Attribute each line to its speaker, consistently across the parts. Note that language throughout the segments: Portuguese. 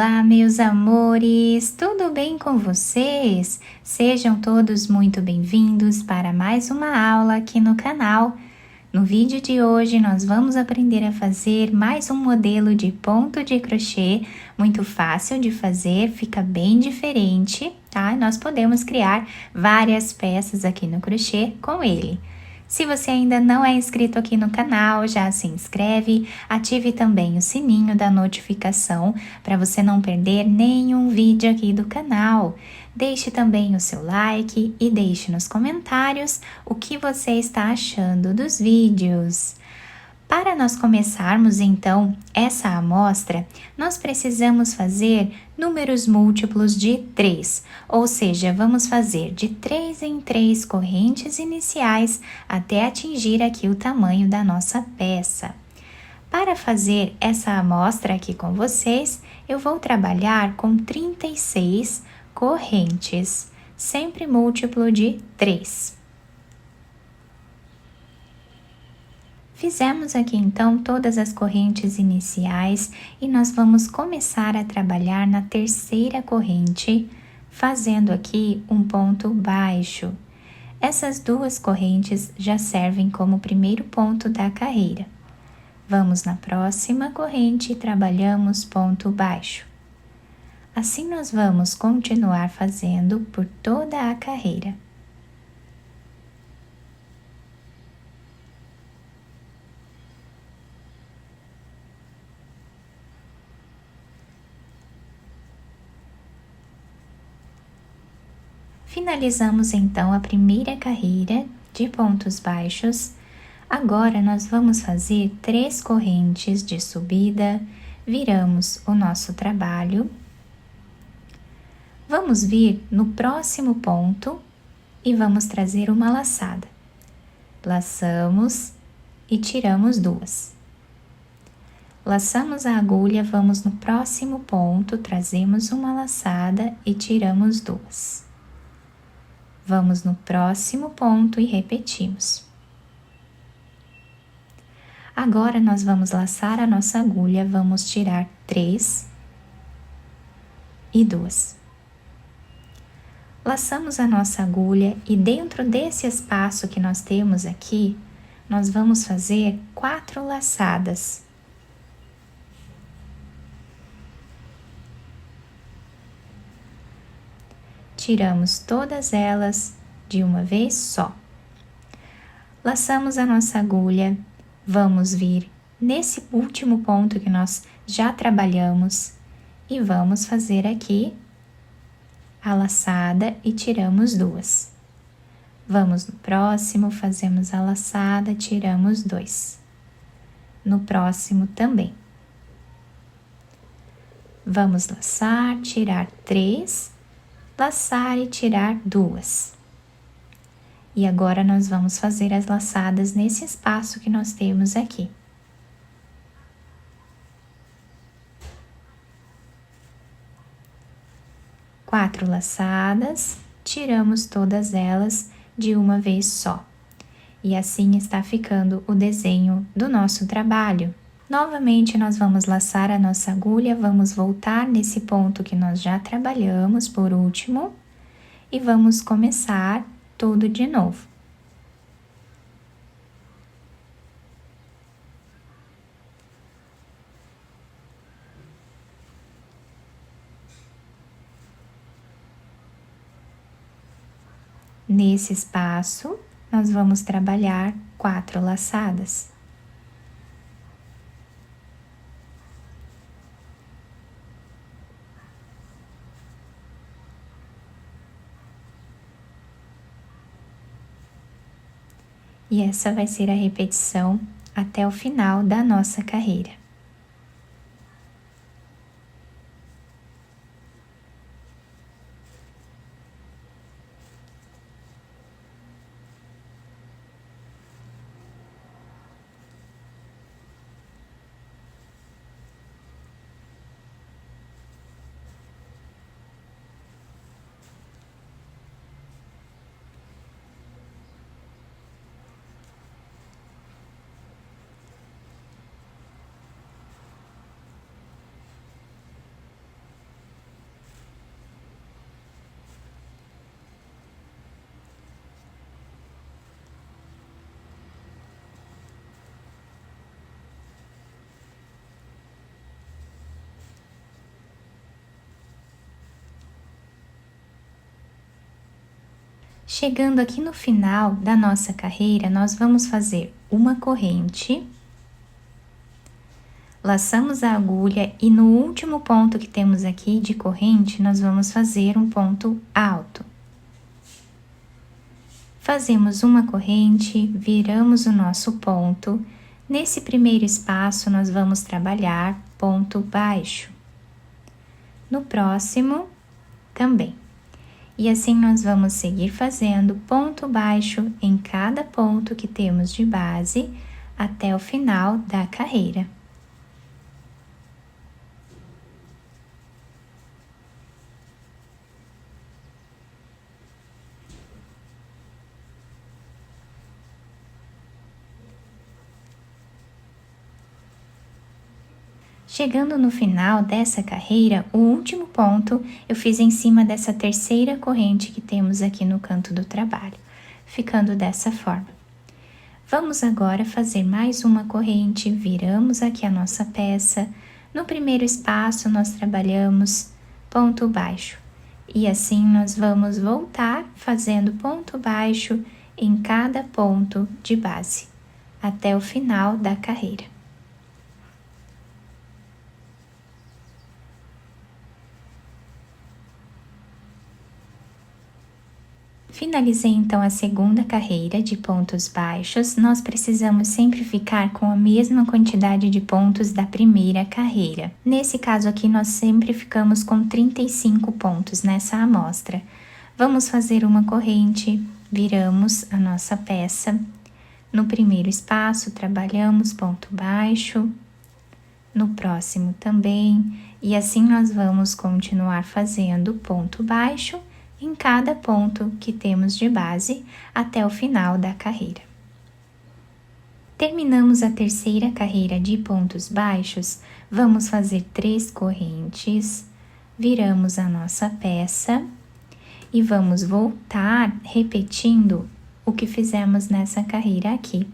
Speaker 1: Olá, meus amores! Tudo bem com vocês? Sejam todos muito bem-vindos para mais uma aula aqui no canal. No vídeo de hoje, nós vamos aprender a fazer mais um modelo de ponto de crochê, muito fácil de fazer, fica bem diferente, tá? Nós podemos criar várias peças aqui no crochê com ele. Se você ainda não é inscrito aqui no canal, já se inscreve, ative também o sininho da notificação para você não perder nenhum vídeo aqui do canal. Deixe também o seu like e deixe nos comentários o que você está achando dos vídeos. Para nós começarmos então essa amostra, nós precisamos fazer números múltiplos de 3, ou seja, vamos fazer de 3 em 3 correntes iniciais até atingir aqui o tamanho da nossa peça. Para fazer essa amostra aqui com vocês, eu vou trabalhar com 36 correntes, sempre múltiplo de 3. Fizemos aqui então todas as correntes iniciais e nós vamos começar a trabalhar na terceira corrente, fazendo aqui um ponto baixo. Essas duas correntes já servem como primeiro ponto da carreira. Vamos na próxima corrente e trabalhamos ponto baixo. Assim nós vamos continuar fazendo por toda a carreira. Finalizamos então a primeira carreira de pontos baixos. Agora nós vamos fazer 3 correntes de subida, viramos o nosso trabalho. Vamos vir no próximo ponto e vamos trazer uma laçada. Laçamos e tiramos 2. Laçamos a agulha, vamos no próximo ponto, trazemos uma laçada e tiramos 2. Vamos no próximo ponto e repetimos. Agora, nós vamos laçar a nossa agulha, vamos tirar 3 e 2. Laçamos a nossa agulha e dentro desse espaço que nós temos aqui, nós vamos fazer 4 laçadas. Tiramos todas elas de uma vez só. Laçamos a nossa agulha, vamos vir nesse último ponto que nós já trabalhamos e vamos fazer aqui a laçada e tiramos 2. Vamos no próximo, fazemos a laçada, tiramos 2. No próximo também. Vamos laçar, tirar 3, laçar e tirar 2. E agora nós vamos fazer as laçadas nesse espaço que nós temos aqui. Quatro laçadas, tiramos todas elas de uma vez só. E assim está ficando o desenho do nosso trabalho. Novamente, nós vamos laçar a nossa agulha, vamos voltar nesse ponto que nós já trabalhamos por último e vamos começar tudo de novo. Nesse espaço, nós vamos trabalhar 4 laçadas. E essa vai ser a repetição até o final da nossa carreira. Chegando aqui no final da nossa carreira, nós vamos fazer uma corrente, laçamos a agulha e no último ponto que temos aqui de corrente, nós vamos fazer um ponto alto. Fazemos uma corrente, viramos o nosso ponto. Nesse primeiro espaço, nós vamos trabalhar ponto baixo. No próximo, também. E assim nós vamos seguir fazendo ponto baixo em cada ponto que temos de base até o final da carreira. Chegando no final dessa carreira, o último ponto eu fiz em cima dessa terceira corrente que temos aqui no canto do trabalho, ficando dessa forma. Vamos agora fazer mais uma corrente, viramos aqui a nossa peça. No primeiro espaço nós trabalhamos ponto baixo e assim nós vamos voltar fazendo ponto baixo em cada ponto de base, até o final da carreira. Finalizei então a segunda carreira de pontos baixos. Nós precisamos sempre ficar com a mesma quantidade de pontos da primeira carreira. Nesse caso aqui, nós sempre ficamos com 35 pontos nessa amostra. Vamos fazer uma corrente, viramos a nossa peça. No primeiro espaço, trabalhamos ponto baixo. No próximo também. E assim nós vamos continuar fazendo ponto baixo em cada ponto que temos de base até o final da carreira. Terminamos a terceira carreira de pontos baixos, vamos fazer 3 correntes, viramos a nossa peça e vamos voltar repetindo o que fizemos nessa carreira aqui.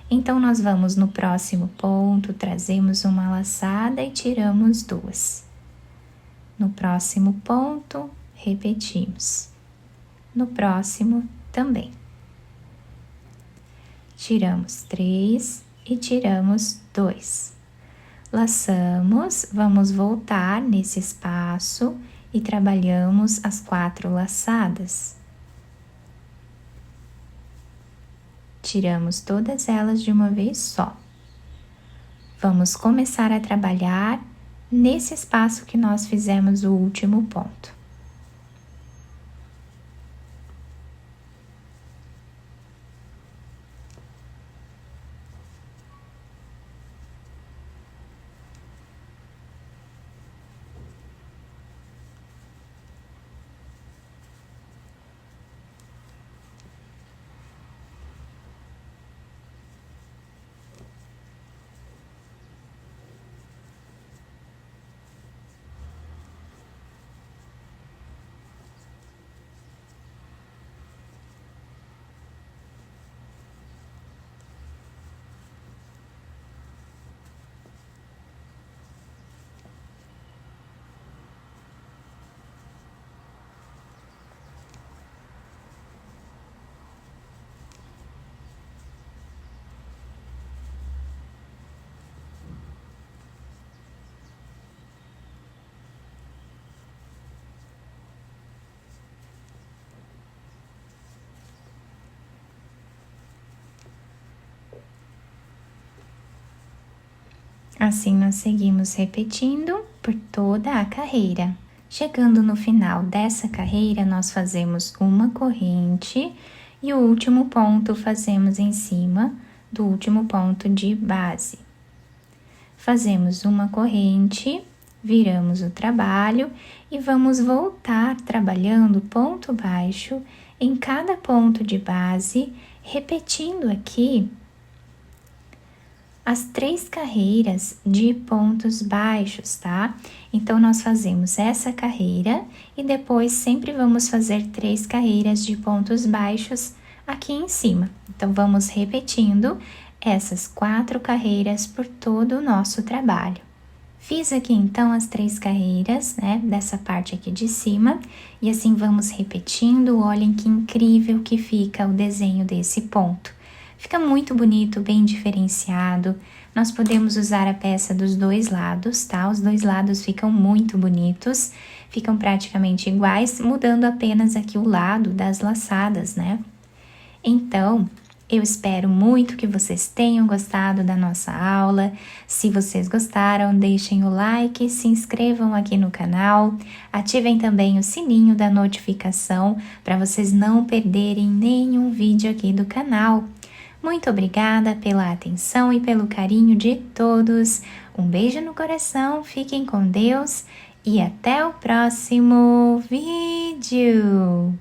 Speaker 1: Então, nós vamos no próximo ponto, trazemos uma laçada e tiramos 2. No próximo ponto, repetimos. No próximo também. Tiramos 3 e tiramos 2. Laçamos, vamos voltar nesse espaço e trabalhamos as 4 laçadas. Tiramos todas elas de uma vez só. Vamos começar a trabalhar nesse espaço que nós fizemos o último ponto. Assim, nós seguimos repetindo por toda a carreira. Chegando no final dessa carreira, nós fazemos uma corrente e o último ponto fazemos em cima do último ponto de base. Fazemos uma corrente, viramos o trabalho e vamos voltar trabalhando ponto baixo em cada ponto de base, repetindo aqui as 3 carreiras de pontos baixos, tá? Então, nós fazemos essa carreira e depois sempre vamos fazer 3 carreiras de pontos baixos aqui em cima. Então, vamos repetindo essas 4 carreiras por todo o nosso trabalho. Fiz aqui então as 3 carreiras, né, dessa parte aqui de cima, e assim vamos repetindo. Olhem que incrível que fica o desenho desse ponto. Fica muito bonito, bem diferenciado. Nós podemos usar a peça dos 2 lados, tá? Os 2 lados ficam muito bonitos, ficam praticamente iguais, mudando apenas aqui o lado das laçadas, né? Então, eu espero muito que vocês tenham gostado da nossa aula. Se vocês gostaram, deixem o like, se inscrevam aqui no canal, ativem também o sininho da notificação para vocês não perderem nenhum vídeo aqui do canal. Muito obrigada pela atenção e pelo carinho de todos. Um beijo no coração, fiquem com Deus e até o próximo vídeo!